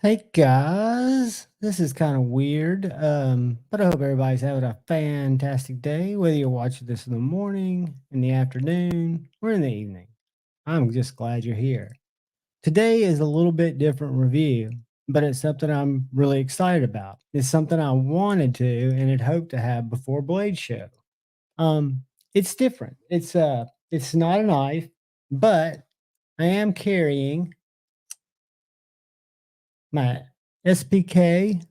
Hey guys, this is kind of weird, but I hope everybody's having a fantastic day, whether you're watching this in the morning, in the afternoon, or in the evening. I'm just glad you're here. Today is a little bit different review, but it's something I'm really excited about. It's something I wanted to and had hoped to have before Blade Show. Um, it's different. It's not a knife, but I am carrying my SPK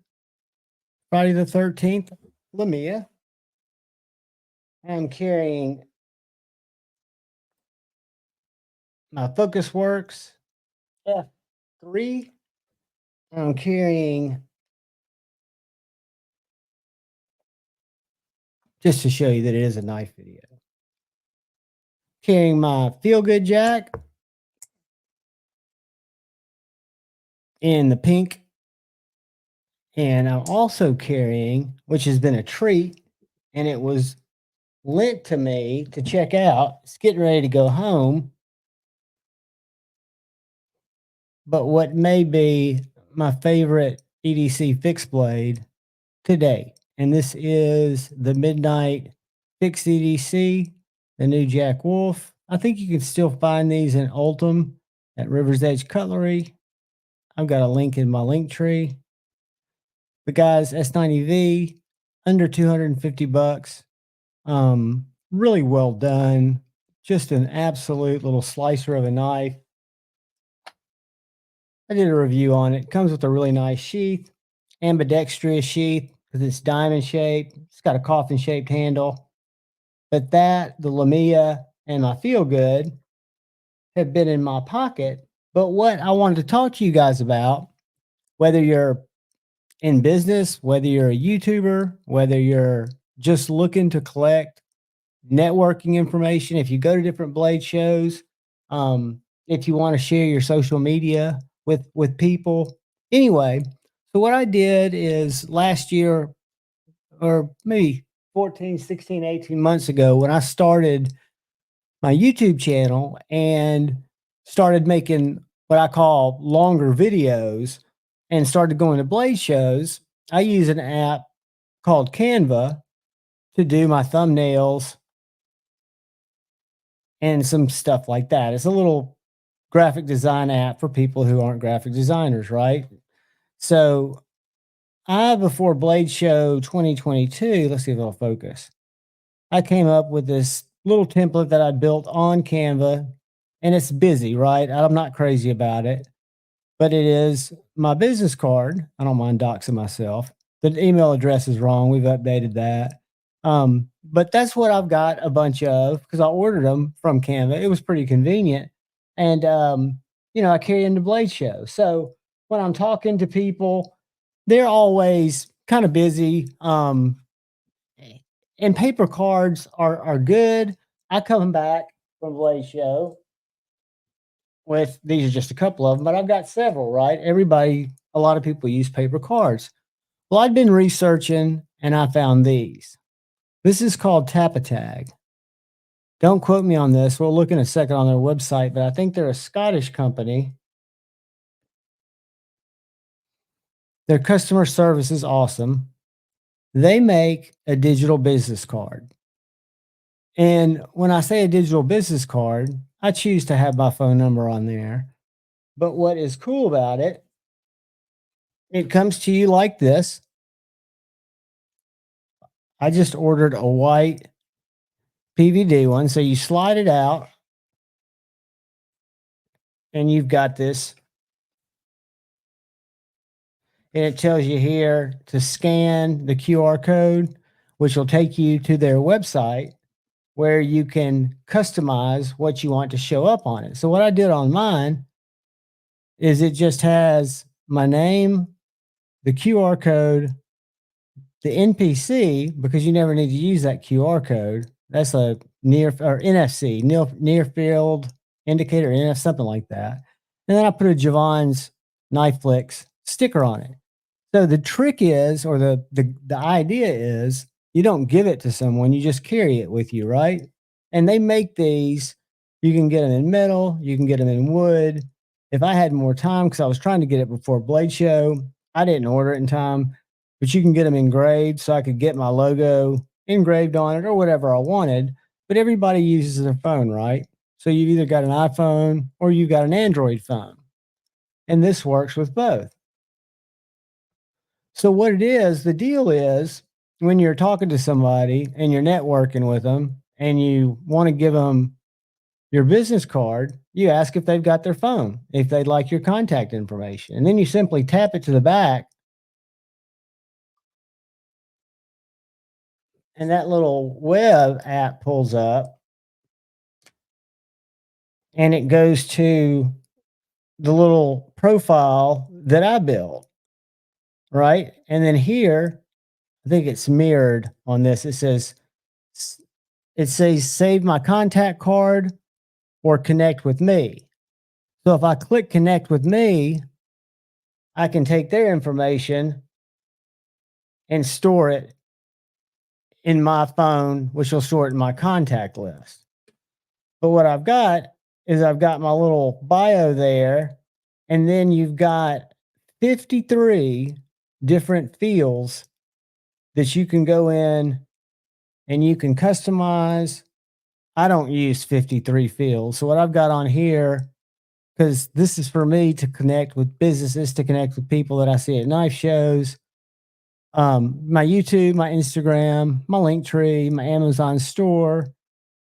Friday the 13th, Lamia. I'm carrying my Focus Works F3. I'm carrying, just to show you that it is a knife video, carrying my Feel Good Jack in the pink. And I'm also carrying, which has been a treat, and it was lent to me to check out. It's getting ready to go home. But what may be my favorite EDC fixed blade today. And this is the Midnight Fixed EDC, the new Jack Wolf. I think you can still find these in Ultim at River's Edge Cutlery. I've got a link in my link tree. The guy's S90V, under 250 bucks. Really well done. Just an absolute little slicer of a knife. I did a review on it. Comes with a really nice sheath, ambidextrous sheath because it's diamond shaped. It's got a coffin shaped handle. But that, the Lamia, and my Feel Good have been in my pocket. But what I wanted to talk to you guys about, whether you're in business, whether you're a YouTuber, whether you're just looking to collect networking information, if you go to different blade shows, if you want to share your social media with people. Anyway, so what I did is last year, or maybe 14, 16, 18 months ago, when I started my YouTube channel and started making what I call longer videos and started going to blade shows, I use an app called Canva to do my thumbnails and some stuff like that. It's a little graphic design app for people who aren't graphic designers, right? So before Blade Show 2022, let's see if it'll focus. I came up with this little template that I built on Canva, and it's busy, right? I'm not crazy about it, but it is my business card. I don't mind doxing myself. The email address is wrong. We've updated that. But that's what I've got a bunch of because I ordered them from Canva. It was pretty convenient. And, I carry into Blade Show. So when I'm talking to people, they're always kind of busy. And paper cards are good. I come back from Blade Show with these are just a couple of them, but I've got several, right? A lot of people use paper cards. Well, I'd been researching and I found these. This is called TAPiTAG. Don't quote me on this. We'll look in a second on their website, but I think they're a Scottish company. Their customer service is awesome. They make a digital business card. And when I say a digital business card, I choose to have my phone number on there. But what is cool about it, it comes to you like this. I just ordered a white PVD one. So you slide it out and you've got this. And it tells you here to scan the QR code, which will take you to their website where you can customize what you want to show up on it. So what I did on mine is it just has my name, the QR code, the NPC, because you never need to use that QR code. That's a near or NFC, near field indicator, NF, something like that. And then I put a Javon's Knife Flicks sticker on it. So the trick is, or the idea is, you don't give it to someone, you just carry it with you, right? And they make these. You can get them in metal, you can get them in wood. if I had more time, because I was trying to get it before Blade Show, I didn't order it in time, but you can get them engraved so I could get my logo engraved on it or whatever I wanted. But everybody uses their phone, right? So you've either got an iPhone or you've got an Android phone. And this works with both. So what it is, the deal is when you're talking to somebody and you're networking with them and you want to give them your business card, you ask if they've got their phone, if they'd like your contact information. And then you simply tap it to the back and that little web app pulls up and it goes to the little profile that I built, right? And then here, I think it's mirrored on this. It says save my contact card or connect with me. So if I click connect with me, I can take their information and store it in my phone, which will store it in my contact list. But what I've got is I've got my little bio there, and then you've got 53 different fields that you can go in and you can customize. I don't use 53 fields. So what I've got on here, because this is for me to connect with businesses, to connect with people that I see at knife shows, my YouTube, my Instagram, my Linktree, my Amazon store,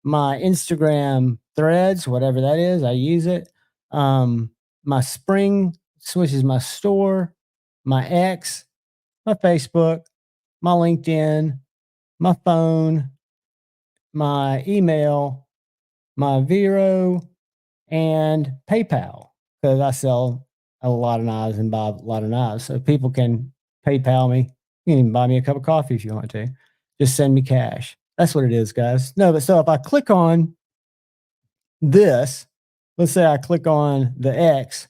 my Instagram threads, whatever that is, I use it. My Spring, which is my store, my X, my Facebook, my LinkedIn, my phone, my email, my Vero, and PayPal because I sell a lot of knives and buy a lot of knives. So people can PayPal me. You can even buy me a cup of coffee if you want to. Just send me cash. That's what it is, guys. No, but so if I click on this, let's say I click on the X,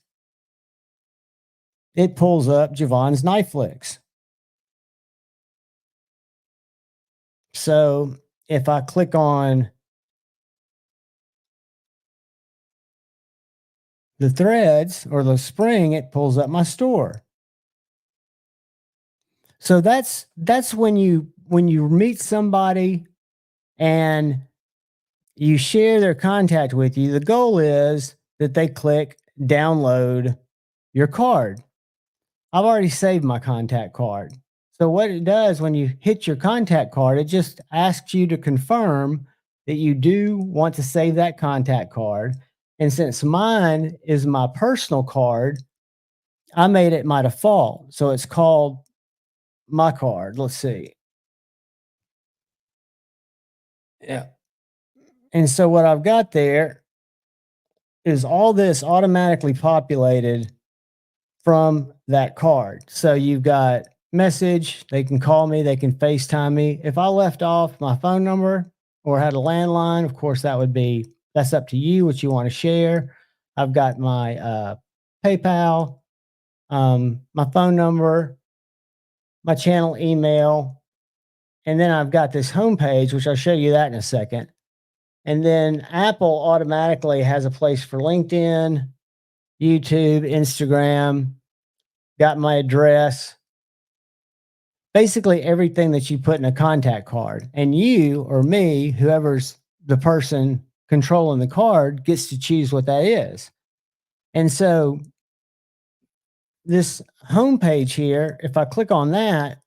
it pulls up Javon's Knife Flicks. So if I click on the threads or the spring, it pulls up my store. So that's when you meet somebody and you share their contact with you. The goal is that they click download your card. I've already saved my contact card. So what it does when you hit your contact card, it just asks you to confirm that you do want to save that contact card. And since mine is my personal card, I made it my default. So it's called my card. Let's see. Yeah. And so what I've got there is all this automatically populated from that card. So you've got message, they can call me, they can FaceTime me. If I left off my phone number or had a landline, of course, that's up to you what you want to share. I've got my PayPal, my phone number, my channel email, and then I've got this homepage, which I'll show you that in a second. And then Apple automatically has a place for LinkedIn, YouTube, Instagram, got my address, basically everything that you put in a contact card. And you or me, whoever's the person controlling the card, gets to choose what that is. And so this homepage here, if I click on that,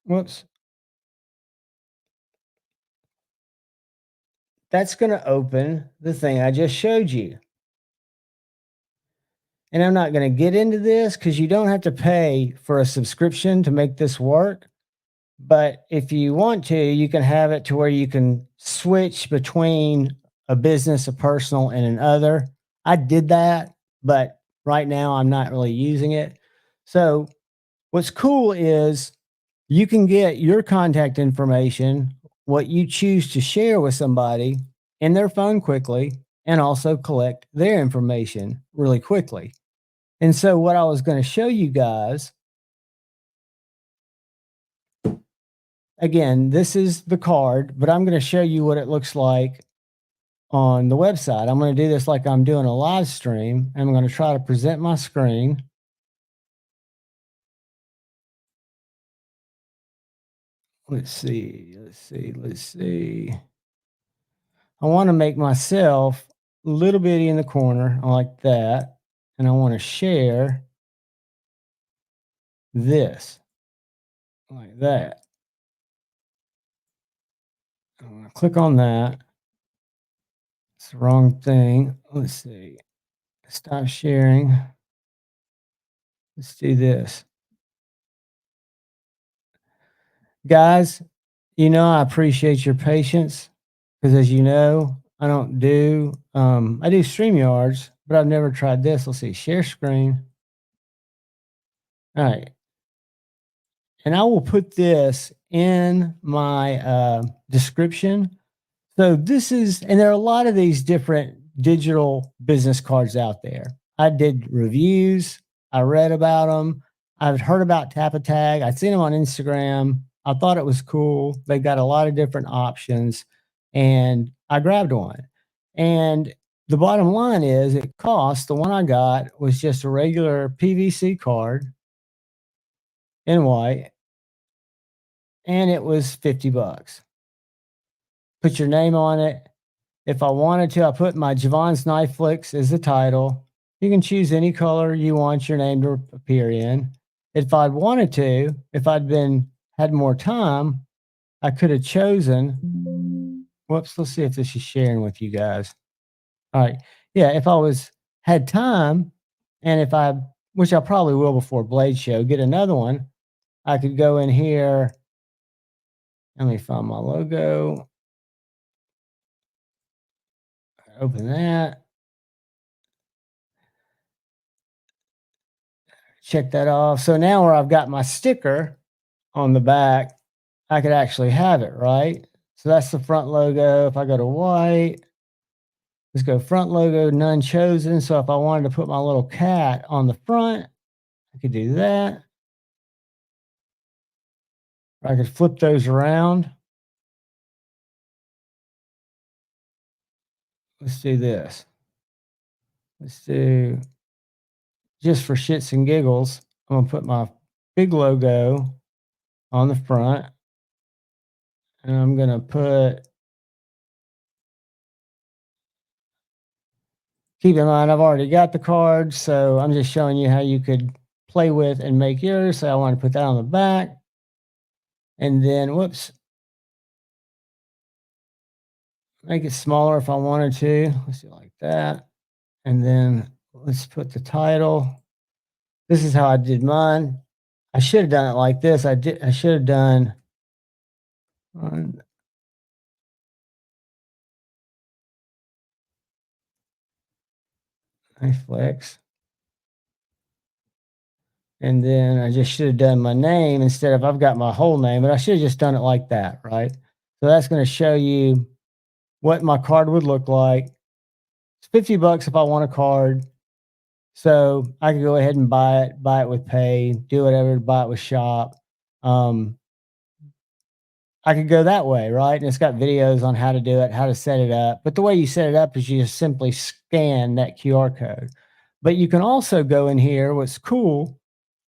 whoops, that's going to open the thing I just showed you. And I'm not going to get into this because you don't have to pay for a subscription to make this work. But if you want to, you can have it to where you can switch between a business, a personal, and an other. I did that, but right now I'm not really using it. So what's cool is you can get your contact information, what you choose to share with somebody in their phone quickly, and also collect their information really quickly. And so what I was going to show you guys, again, this is the card, but I'm going to show you what it looks like on the website. I'm going to do this like I'm doing a live stream. I'm going to try to present my screen. Let's see. Let's see. Let's see. I want to make myself a little bitty in the corner like that. And I want to share this like that. I'm going to click on that. It's the wrong thing. Let's see. Stop sharing. Let's do this. Guys, I appreciate your patience because as you know, I do StreamYards, but I've never tried this. Let's see, share screen. All right. And I will put this in my description. So this is, and there are a lot of these different digital business cards out there. I did reviews. I read about them. I've heard about TAPiTAG. I'd seen them on Instagram. I thought it was cool. They got a lot of different options, and I grabbed one. And the bottom line is, it cost, the one I got was just a regular PVC card in white, and it was $50. Put your name on it. If I wanted to, I put my Javon's Knife Flicks as the title. You can choose any color you want your name to appear in. If I'd wanted to, if I'd been had more time, I could have chosen. Whoops, let's see if this is sharing with you guys. All right. Yeah, if I had time and if I which I probably will before Blade Show, get another one, I could go in here. Let me find my logo. Open that. Check that off. So now where I've got my sticker on the back, I could actually have it, right? So that's the front logo. If I go to white, let's go front logo, none chosen. So if I wanted to put my little cat on the front, I could do that. Or I could flip those around. Let's do this. Let's do, just for shits and giggles, I'm gonna put my big logo on the front. And I'm gonna put, keep in mind, I've already got the cards, so I'm just showing you how you could play with and make yours. So I want to put that on the back. And then, whoops, make it smaller if I wanted to. Let's do it like that. And then let's put the title. This is how I did mine. I should have done it like this. I should have done on iFlex. And then I just should have done my name instead of, I've got my whole name, but I should have just done it like that, right? So that's going to show you what my card would look like. It's $50 if I want a card. So I could go ahead and buy it with pay, do whatever, buy it with shop. Um, I could go that way, right? And it's got videos on how to do it, how to set it up. But the way you set it up is you just simply scan that QR code. But you can also go in here. What's cool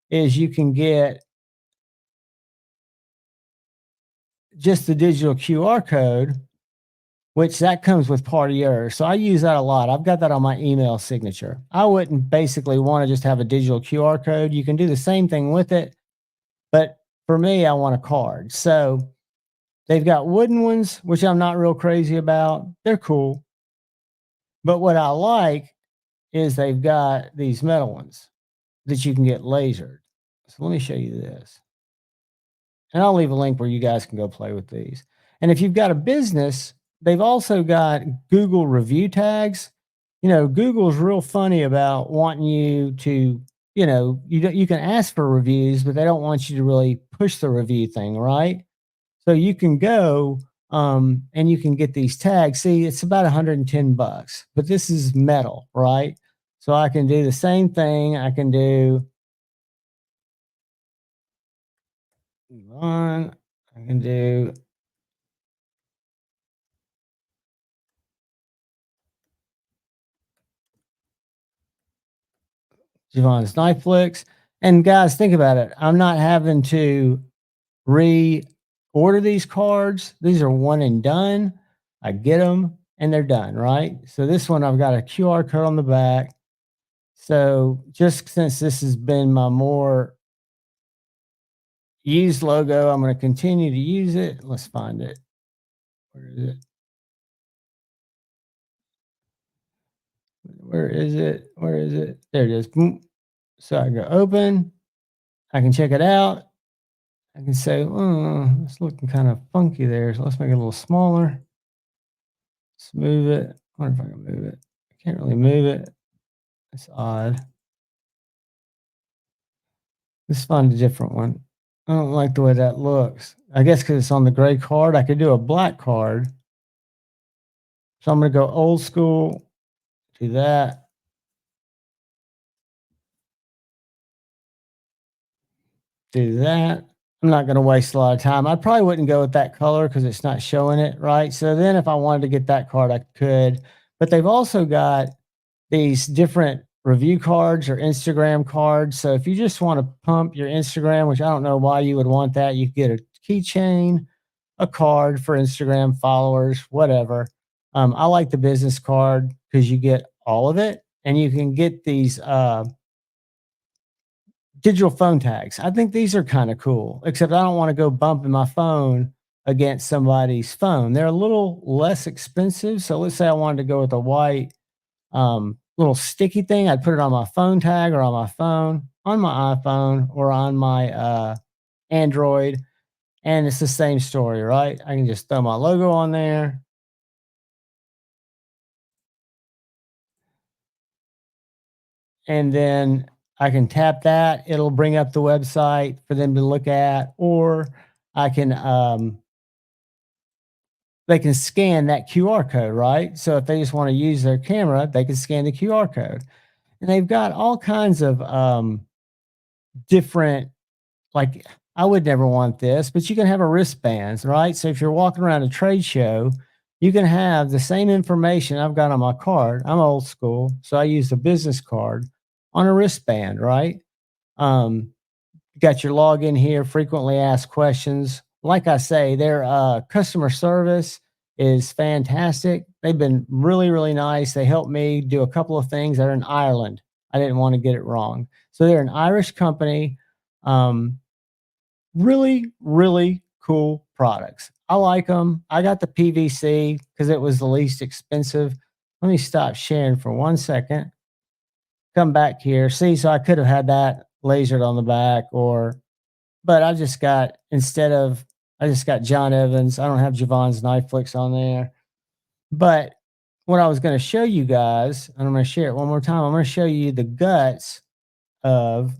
is you can get just the digital QR code, which that comes with part of yours. So I use that a lot. I've got that on my email signature. I wouldn't basically want to just have a digital QR code. You can do the same thing with it, but for me, I want a card. So they've got wooden ones, which I'm not real crazy about. They're cool. But what I like is they've got these metal ones that you can get lasered. So let me show you this. And I'll leave a link where you guys can go play with these. And if you've got a business, they've also got Google review tags. Google's real funny about wanting you to, you can ask for reviews, but they don't want you to really push the review thing, right? So you can go and you can get these tags. See, it's about $110, but this is metal, right? So I can do the same thing. I can do one. I can do Javon's Knife Flicks. And guys, think about it. I'm not having to re-order these cards. These are one and done. I get them and they're done, right? So this one, I've got a QR code on the back. So just since this has been my more used logo, I'm going to continue to use it. Let's find it. Where is it? Where is it? Where is it? There it is. Boom. So I go open. I can check it out. I can say, oh, it's looking kind of funky there. So let's make it a little smaller. Let's move it. I wonder if I can move it. I can't really move it. It's odd. Let's find a different one. I don't like the way that looks. I guess because it's on the gray card. I could do a black card. So I'm going to go old school, do that. Do that. I'm not going to waste a lot of time. I probably wouldn't go with that color because it's not showing it right. So then if I wanted to get that card, I could. But they've also got these different review cards or Instagram cards. So if you just want to pump your Instagram, which I don't know why you would want that, you could get a keychain, a card for Instagram followers, whatever. I like the business card because you get all of it and you can get these digital phone tags. I think these are kind of cool, except I don't want to go bumping my phone against somebody's phone. They're a little less expensive. So let's say I wanted to go with a white little sticky thing. I'd put it on my phone tag or on my phone, on my iPhone or on my Android. And it's the same story, right? I can just throw my logo on there. And then I can tap that. It'll bring up the website for them to look at, or I can they can scan that QR code, right? So if they just want to use their camera, they can scan the QR code. And they've got all kinds of different, like, I would never want this, but you can have a wristbands, right? So if you're walking around a trade show, you can have the same information I've got on my card. I'm old school, so I use the business card on a wristband, right? Um, you got your login here, frequently asked questions. Like I say, their customer service is fantastic. They've been really, really nice. They helped me do a couple of things. They're in Ireland. I didn't want to get it wrong. So they're an Irish company. Um, really, really cool products. I like them. I got the PVC because it was the least expensive. Let me stop sharing for 1 second. Come back here. See, so I could have had that lasered on the back, or but I just got, instead of, I just got John Evans. I don't have Javon's Knife Flicks on there. But what I was going to show you guys, and I'm going to share it one more time. I'm going to show you the guts of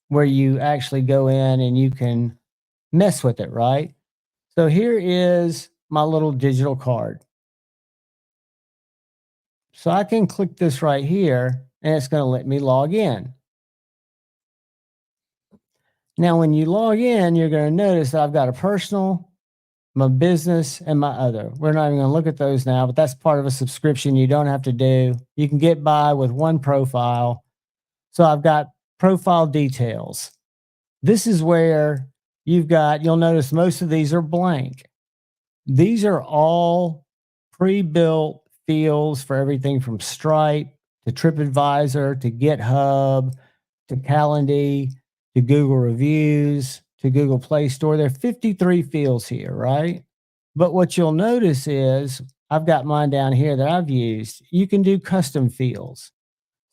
where you actually go in and you can mess with it, right? So here is my little digital card. So I can click this right here and it's going to let me log in. Now, when you log in, you're going to notice that I've got a personal, my business, and my other. We're not even going to look at those now, but that's part of a subscription you don't have to do. You can get by with one profile. So I've got profile details. This is where you'll notice most of these are blank. These are all pre-built fields for everything from Stripe to TripAdvisor to GitHub to Calendly to Google Reviews to Google Play Store. There are 53 fields here, right? But what you'll notice is I've got mine down here that I've used. You can do custom fields.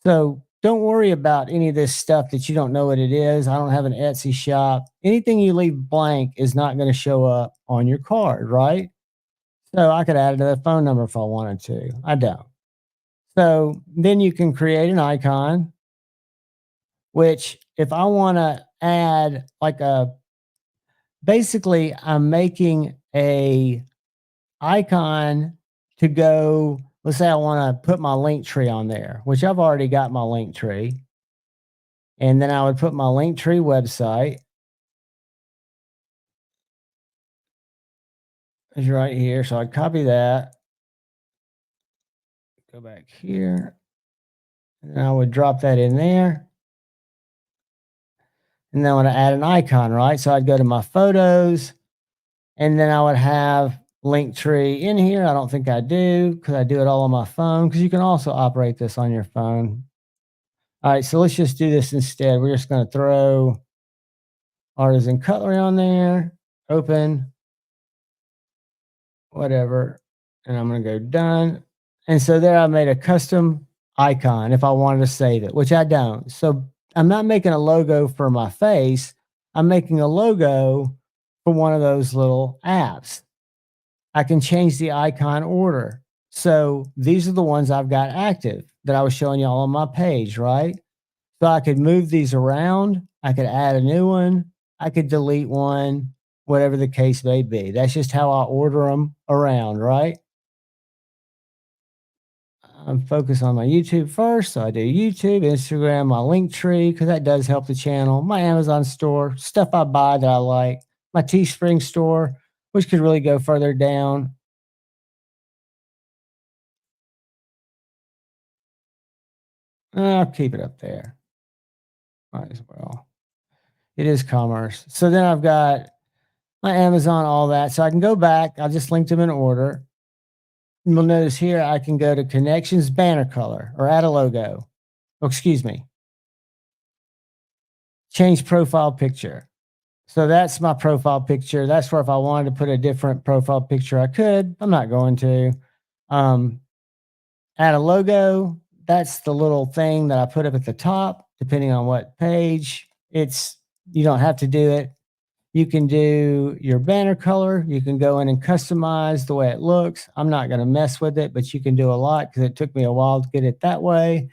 So don't worry about any of this stuff that you don't know what it is. I don't have an Etsy shop. Anything you leave blank is not going to show up on your card, right? So I could add another phone number if I wanted to. I don't. So then you can create an icon, which if I want to add like a, basically I'm making a icon to go, let's say I want to put my link tree on there, which I've already got my link tree. And then I would put my link tree website is right here. So I'd copy that, go back here. And I would drop that in there. And then I want to add an icon, right? So I'd go to my photos and then I would have Linktree in here. I don't think I do because I do it all on my phone because you can also operate this on your phone. All right, so let's just do this instead. We're just going to throw artisan cutlery on there, open, whatever. And I'm going to go done. And so there I made a custom icon if I wanted to save it, which I don't. So I'm not making a logo for my face. I'm making a logo for one of those little apps. I can change the icon order. So these are the ones I've got active that I was showing y'all on my page, right? So I could move these around. I could add a new one. I could delete one, whatever the case may be. That's just how I order them around, right? I'm focused on my YouTube first. So I do YouTube, Instagram, my link tree, because that does help the channel, my Amazon store, stuff I buy that I like, my Teespring store, which could really go further down. I'll keep it up there. Might as well. It is commerce. So then I've got my Amazon, all that. So I can go back. I just linked them in order. You'll notice here I can go to connections banner color or add a logo. Oh, excuse me. Change profile picture. So that's my profile picture. That's where if I wanted to put a different profile picture, I could. I'm not going to. Um, Add a logo. That's the little thing that I put up at the top, depending on what page. It's you don't have to do it. You can do your banner color. You can go in and customize the way it looks. I'm not going to mess with it, but you can do a lot because it took me a while to get it that way.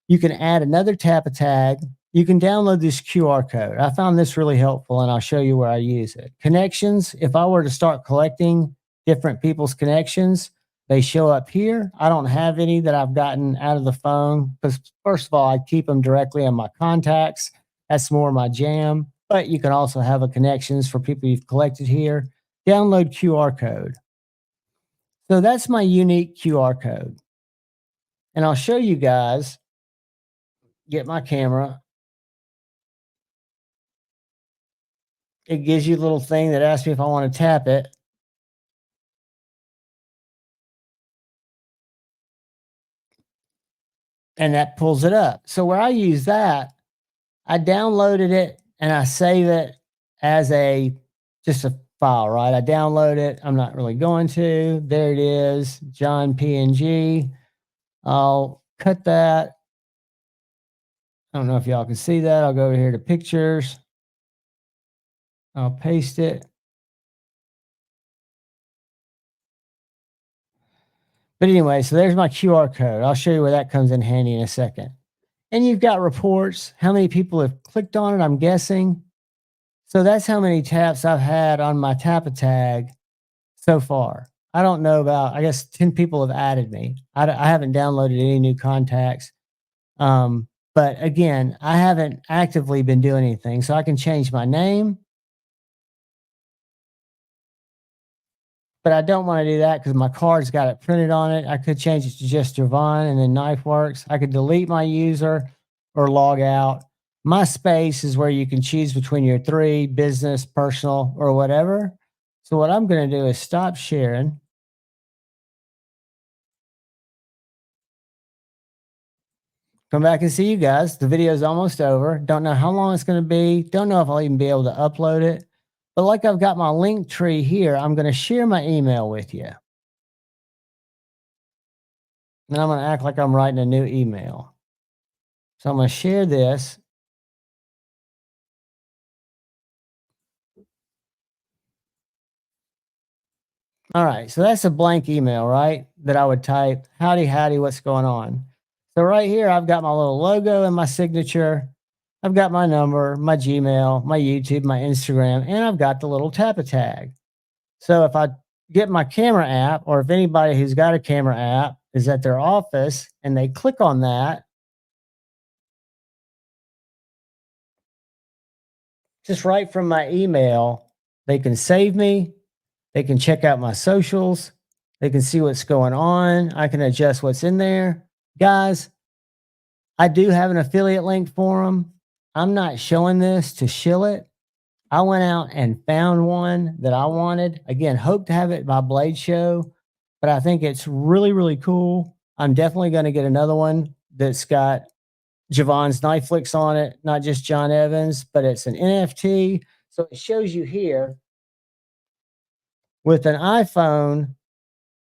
You can add another TAPiTAG. You can download this QR code. I found this really helpful and I'll show you where I use it. Connections, if I were to start collecting different people's connections, they show up here. I don't have any that I've gotten out of the phone because, first of all, I keep them directly on my contacts. That's more my jam. But you can also have a connections for people you've collected here. Download QR code. So that's my unique QR code. And I'll show you guys, get my camera. It gives you a little thing that asks me if I want to tap it. And that pulls it up. So where I use that, I downloaded it and I save it as a just a file, right? I download it. I'm not really going to. There it is, John PNG. I'll cut that. I don't know if y'all can see that. I'll go over here to pictures. I'll paste it. But anyway, so there's my QR code. I'll show you where that comes in handy in a second. And you've got reports, how many people have clicked on it, I'm guessing. So that's how many taps I've had on my TAPiTAG so far. I don't know about, I guess 10 people have added me. I haven't downloaded any new contacts. But again, I haven't actively been doing anything. So I can change my name, but I don't want to do that because my card's got it printed on it. I could change it to just Javon and then Knife Works. I could delete my user or log out. My space is where you can choose between your three business, personal, or whatever. So what I'm going to do is stop sharing. Come back and see you guys. The video is almost over. Don't know how long it's going to be. Don't know if I'll even be able to upload it. But like I've got my link tree here, I'm going to share my email with you. And I'm going to act like I'm writing a new email. So I'm going to share this. All right. So that's a blank email, right? That I would type, howdy, howdy, what's going on? So right here, I've got my little logo and my signature. I've got my number, my Gmail, my YouTube, my Instagram, and I've got the little TAPiTAG. So if I get my camera app, or if anybody who's got a camera app is at their office and they click on that, just right from my email, they can save me. They can check out my socials. They can see what's going on. I can adjust what's in there. Guys, I do have an affiliate link for them. I'm not showing this to shill it. I went out and found one that I wanted. Again, hope to have it by Blade Show, but I think it's really, really cool. I'm definitely going to get another one that's got Javon's knife flicks on it, not just John Evans, but it's an NFT. So it shows you here with an iPhone,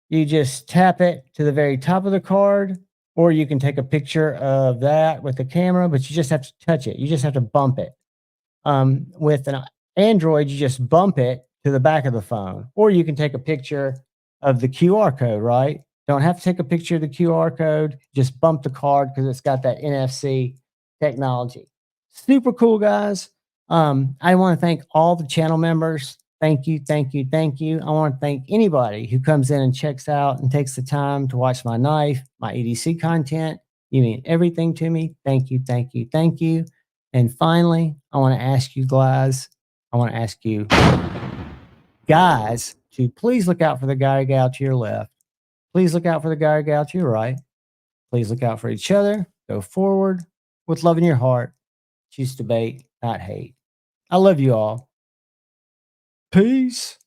you just tap it to the very top of the card, or you can take a picture of that with the camera, but you just have to touch it. You just have to bump it. With an Android, you just bump it to the back of the phone, or you can take a picture of the QR code, right? Don't have to take a picture of the QR code, just bump the card because it's got that NFC technology. Super cool, guys. I want to thank all the channel members. Thank you, thank you, thank you. I want to thank anybody who comes in and checks out and takes the time to watch my knife, my EDC content. You mean everything to me. Thank you, thank you, thank you. And finally, I want to ask you guys, I want to ask you guys to please look out for the guy or gal to your left. Please look out for the guy or gal to your right. Please look out for each other. Go forward with love in your heart. Choose debate, not hate. I love you all. Peace.